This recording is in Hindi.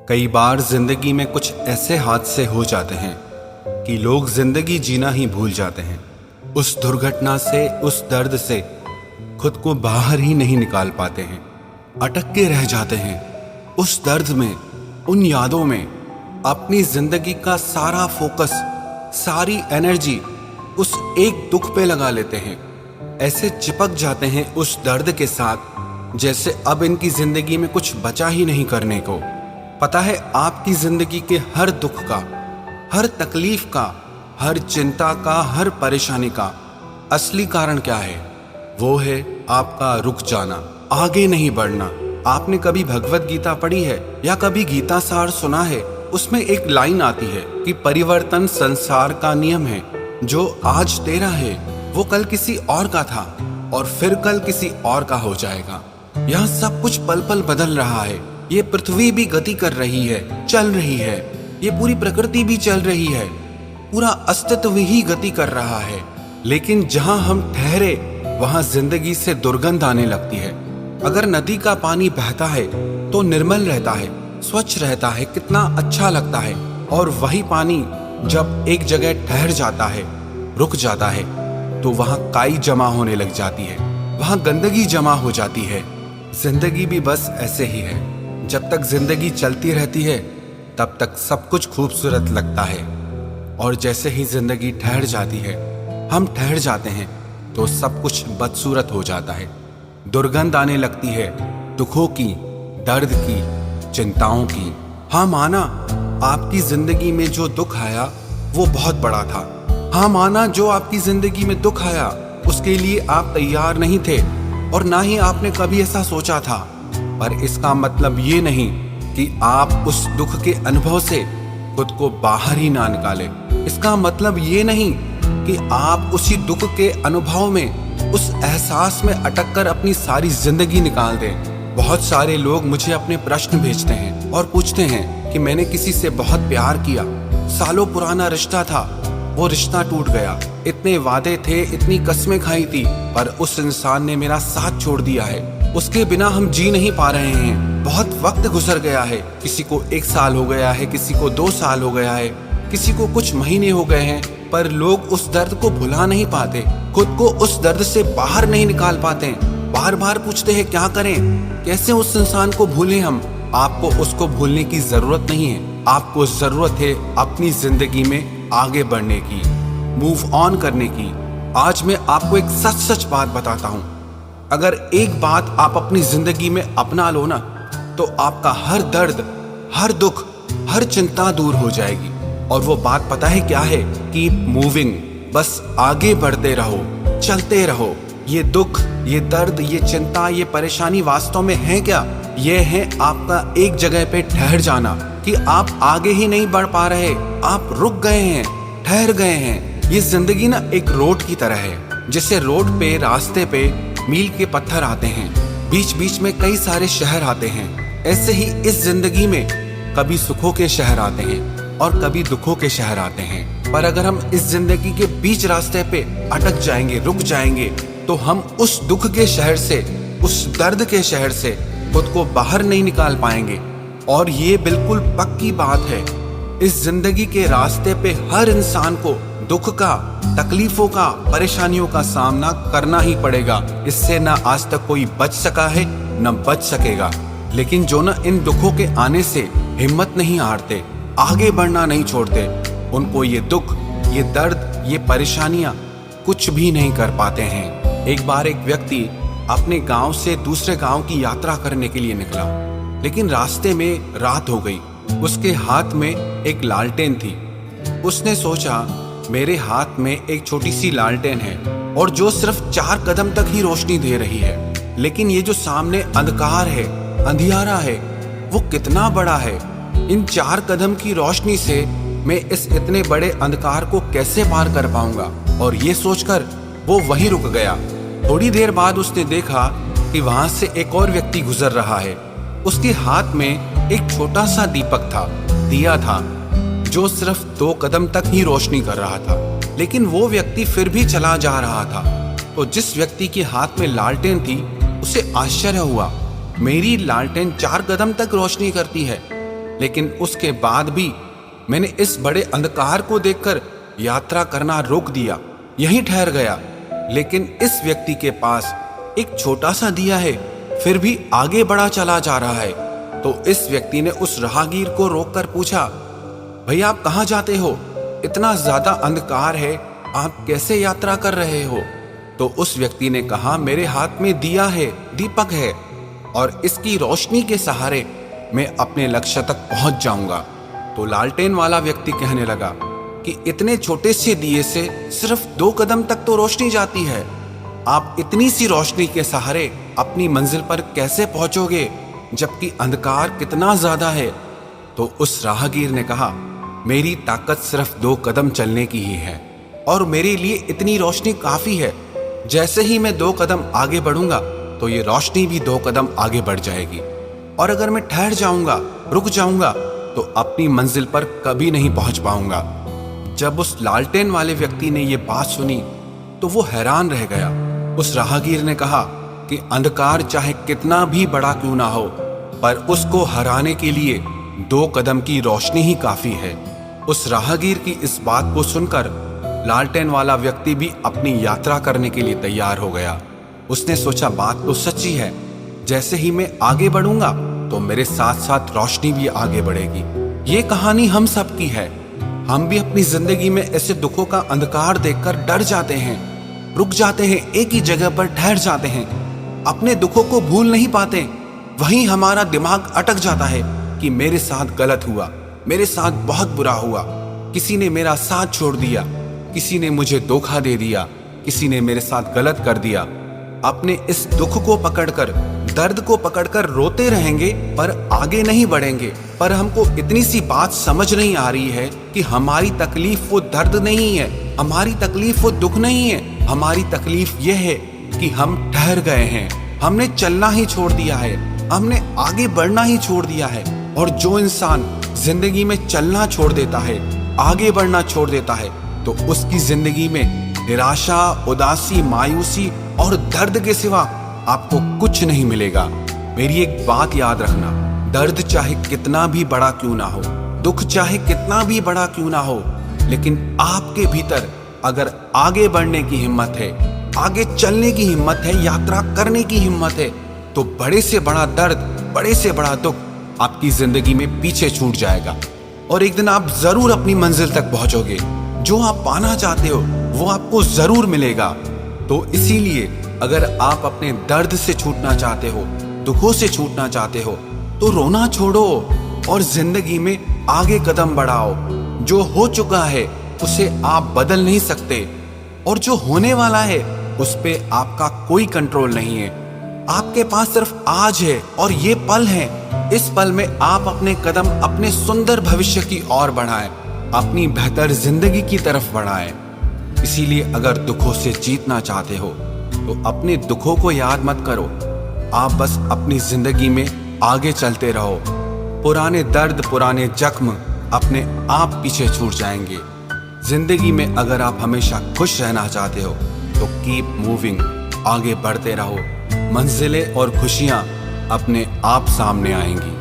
कई बार जिंदगी में कुछ ऐसे हादसे हो जाते हैं कि लोग जिंदगी जीना ही भूल जाते हैं। उस दुर्घटना से, उस दर्द से खुद को बाहर ही नहीं निकाल पाते हैं, अटक के रह जाते हैं उस दर्द में, उन यादों में। अपनी जिंदगी का सारा फोकस, सारी एनर्जी उस एक दुख पे लगा लेते हैं। ऐसे चिपक जाते हैं उस दर्द के साथ जैसे अब इनकी जिंदगी में कुछ बचा ही नहीं करने को। पता है आपकी जिंदगी के हर दुख का, हर तकलीफ का, हर चिंता का, हर परेशानी का असली कारण क्या है? वो है आपका रुक जाना, आगे नहीं बढ़ना। आपने कभी भगवत गीता पढ़ी है या कभी गीता सार सुना है? उसमें एक लाइन आती है कि परिवर्तन संसार का नियम है। जो आज तेरा है वो कल किसी और का था और फिर कल किसी और का हो जाएगा। यहाँ सब कुछ पल पल बदल रहा है। ये पृथ्वी भी गति कर रही है, चल रही है। ये पूरी प्रकृति भी चल रही है, पूरा अस्तित्व ही गति कर रहा है। लेकिन जहाँ हम ठहरे वहाँ जिंदगी से दुर्गंध आने लगती है। अगर नदी का पानी बहता है तो निर्मल रहता है, स्वच्छ रहता है, कितना अच्छा लगता है। और वही पानी जब एक जगह ठहर जाता है, रुक जाता है, तो वहाँ काई जमा होने लग जाती है, वहाँ गंदगी जमा हो जाती है। जिंदगी भी बस ऐसे ही है। जब तक जिंदगी चलती रहती है तब तक सब कुछ खूबसूरत लगता है, और जैसे ही जिंदगी ठहर जाती है, हम ठहर जाते हैं, तो सब कुछ बदसूरत हो जाता है। दुर्गंध आने लगती है दुखों की, दर्द की, चिंताओं की। हाँ माना आपकी जिंदगी में जो दुख आया वो बहुत बड़ा था। हाँ माना जो आपकी जिंदगी में दुख आया उसके लिए आप तैयार नहीं थे और ना ही आपने कभी ऐसा सोचा था। पर इसका मतलब ये नहीं कि आप उस दुख के अनुभव से खुद को बाहर ही ना निकाले। इसका मतलब ये नहीं कि आप उसी दुख के अनुभव में, उस एहसास में अटक कर अपनी सारी जिंदगी निकाल दें। बहुत सारे लोग मुझे अपने प्रश्न भेजते हैं और पूछते हैं कि मैंने किसी से बहुत प्यार किया, सालों पुराना रिश्ता था, वो रिश्ता टूट गया, इतने वादे थे, इतनी कस्में खाई थी, पर उस इंसान ने मेरा साथ छोड़ दिया है। उसके बिना हम जी नहीं पा रहे हैं। बहुत वक्त गुजर गया है, किसी को 1 साल हो गया है, किसी को 2 साल हो गया है, किसी को कुछ महीने हो गए हैं, पर लोग उस दर्द को भुला नहीं पाते, खुद को उस दर्द से बाहर नहीं निकाल पाते। बार बार पूछते हैं क्या करें, कैसे उस इंसान को भूलें हम। आपको उसको भूलने की जरूरत नहीं है, आपको जरूरत है अपनी जिंदगी में आगे बढ़ने की, मूव ऑन करने की। आज मैं आपको एक सच सच बात बताता हूँ। अगर एक बात आप अपनी जिंदगी में अपना लो ना, तो आपका हर दर्द, हर दुख, हर चिंता दूर हो जाएगी। और वो बात पता है क्या है? Keep moving. बस आगे बढ़ते रहो, चलते रहो। ये दुख, ये दर्द, ये चिंता, ये परेशानी वास्तव में है क्या? ये है आपका एक जगह पे ठहर जाना, कि आप आगे ही नहीं बढ़ पा रहे, आप रुक गए हैं, ठहर गए हैं। ये जिंदगी ना एक रोड की तरह है। जैसे रोड पे, रास्ते पे मील के पत्थर आते हैं, बीच बीच में कई सारे शहर आते हैं। ऐसे ही इस जिंदगी में कभी सुखों के शहर आते हैं और कभी दुखों के शहर आते हैं। पर अगर हम इस जिंदगी के बीच रास्ते पे अटक जाएंगे, रुक जाएंगे, तो हम उस दुख के शहर से, उस दर्द के शहर से खुद को बाहर नहीं निकाल पाएंगे। और ये बिल्कुल पक्की बात है, इस जिंदगी के रास्ते पे हर इंसान को दुख का, तकलीफों का, परेशानियों का सामना करना ही पड़ेगा। इससे ना आज तक कोई बच सका है, न बच सकेगा। लेकिन जो ना इन दुखों के आने से हिम्मत नहीं हारते, आगे बढ़ना नहीं छोड़ते, उनको ये दुख, ये दर्द, ये परेशानियां कुछ भी नहीं कर पाते हैं। एक बार एक व्यक्ति अपने गांव से दूसरे गांव की यात्रा करने के लिए निकला, लेकिन रास्ते में रात हो गई। उसके हाथ में एक लालटेन थी। उसने सोचा मेरे हाथ में एक छोटी सी लालटेन है और जो सिर्फ 4 कदम तक ही रोशनी दे रही है, लेकिन ये जो सामने अंधकार है, अंधियारा है, वो कितना बड़ा है। इन 4 कदम की रोशनी से मैं इस इतने बड़े अंधकार को कैसे पार कर पाऊंगा? और ये सोचकर वो वहीं रुक गया। थोड़ी देर बाद उसने देखा कि वहां से एक और व्यक्ति गुजर रहा है। उसके हाथ में एक छोटा सा दीपक था, दिया था, जो सिर्फ 2 कदम तक ही रोशनी कर रहा था। लेकिन वो व्यक्ति फिर भी चला जा रहा था। तो जिस व्यक्ति के हाथ में लालटेन थी उसे आश्चर्य हुआ, मेरी लालटेन 4 कदम तक रोशनी करती है, लेकिन उसके बाद भी मैंने इस बड़े अंधकार को देखकर यात्रा करना रोक दिया, यहीं ठहर गया। लेकिन इस व्यक्ति के पास एक छोटा सा दिया है, फिर भी आगे बढ़ा चला जा रहा है। तो इस व्यक्ति ने उस राहगीर को रोककर पूछा, भैया आप कहाँ जाते हो? इतना ज्यादा अंधकार है, आप कैसे यात्रा कर रहे हो? तो उस व्यक्ति ने कहा, मेरे हाथ में दिया है, दीपक है, और इसकी रोशनी के सहारे मैं अपने लक्ष्य तक पहुंच जाऊंगा। तो लालटेन वाला व्यक्ति कहने लगा कि इतने छोटे से दिए से सिर्फ 2 कदम तक तो रोशनी जाती है, आप इतनी सी रोशनी के सहारे अपनी मंजिल पर कैसे पहुंचोगे, जबकि अंधकार कितना ज्यादा है? तो उस राहगीर ने कहा, मेरी ताकत सिर्फ 2 कदम चलने की ही है और मेरे लिए इतनी रोशनी काफी है। जैसे ही मैं 2 कदम आगे बढ़ूंगा तो ये रोशनी भी 2 कदम आगे बढ़ जाएगी, और अगर मैं ठहर जाऊंगा, रुक जाऊंगा, तो अपनी मंजिल पर कभी नहीं पहुंच पाऊंगा। जब उस लालटेन वाले व्यक्ति ने ये बात सुनी तो वो हैरान रह गया। उस राहगीर ने कहा कि अंधकार चाहे कितना भी बड़ा क्यों ना हो, पर उसको हराने के लिए 2 कदम की रोशनी ही काफी है। उस राहगीर की इस बात को सुनकर लालटेन वाला व्यक्ति भी अपनी यात्रा करने के लिए तैयार हो गया। उसने सोचा, बात तो सच्ची है, जैसे ही मैं आगे बढ़ूंगा तो मेरे साथ साथ रोशनी भी आगे बढ़ेगी। ये कहानी हम सब की है। हम भी अपनी जिंदगी में ऐसे दुखों का अंधकार देखकर डर जाते हैं, रुक जाते हैं, एक ही जगह पर ठहर जाते हैं, अपने दुखों को भूल नहीं पाते। वहीं हमारा दिमाग अटक जाता है कि मेरे साथ गलत हुआ, मेरे साथ बहुत बुरा हुआ, किसी ने मेरा साथ छोड़ दिया, किसी ने मुझे धोखा दे दिया, किसी ने मेरे साथ गलत कर दिया। अपने इस दुख को पकड़कर, दर्द को पकड़कर रोते रहेंगे पर आगे नहीं बढ़ेंगे। पर हमको इतनी सी बात समझ नहीं आ रही है कि हमारी तकलीफ वो दर्द नहीं है, हमारी तकलीफ वो दुख नहीं है, हमारी तकलीफ ये है कि हम ठहर गए हैं, हमने चलना ही छोड़ दिया है, हमने आगे बढ़ना ही छोड़ दिया है। और जो इंसान जिंदगी में चलना छोड़ देता है, आगे बढ़ना छोड़ देता है, तो उसकी जिंदगी में निराशा, उदासी, मायूसी और दर्द के सिवा आपको कुछ नहीं मिलेगा। मेरी एक बात याद रखना, दर्द चाहे कितना भी बड़ा क्यों ना हो, दुख चाहे कितना भी बड़ा क्यों ना हो, लेकिन आपके भीतर अगर आगे बढ़ने की हिम्मत है, आगे चलने की हिम्मत है, यात्रा करने की हिम्मत है, तो बड़े से बड़ा दर्द, बड़े से बड़ा दुख आपकी जिंदगी में पीछे छूट जाएगा और एक दिन आप जरूर अपनी मंजिल तक पहुंचोगे। जो आप पाना चाहते हो वो आपको जरूर मिलेगा। तो इसीलिए अगर आप अपने दर्द से छूटना चाहते हो, दुखों से छूटना चाहते हो, तो रोना छोड़ो और जिंदगी में आगे कदम बढ़ाओ। जो हो चुका है उसे आप बदल नहीं सकते, और जो होने वाला है उस पे आपका कोई कंट्रोल नहीं है। आपके पास सिर्फ आज है और ये पल है। इस पल में आप अपने कदम अपने सुंदर भविष्य की ओर बढ़ाएं, अपनी बेहतर जिंदगी की तरफ बढ़ाएं। इसीलिए अगर दुखों से जीतना चाहते हो तो अपने दुखों को याद मत करो, आप बस अपनी जिंदगी में आगे चलते रहो। पुराने दर्द, पुराने जख्म अपने आप पीछे छूट जाएंगे। जिंदगी में अगर आप हमेशा खुश रहना चाहते हो तो कीप मूविंग, आगे बढ़ते रहो। मंजिलें और खुशियां अपने आप सामने आएंगी।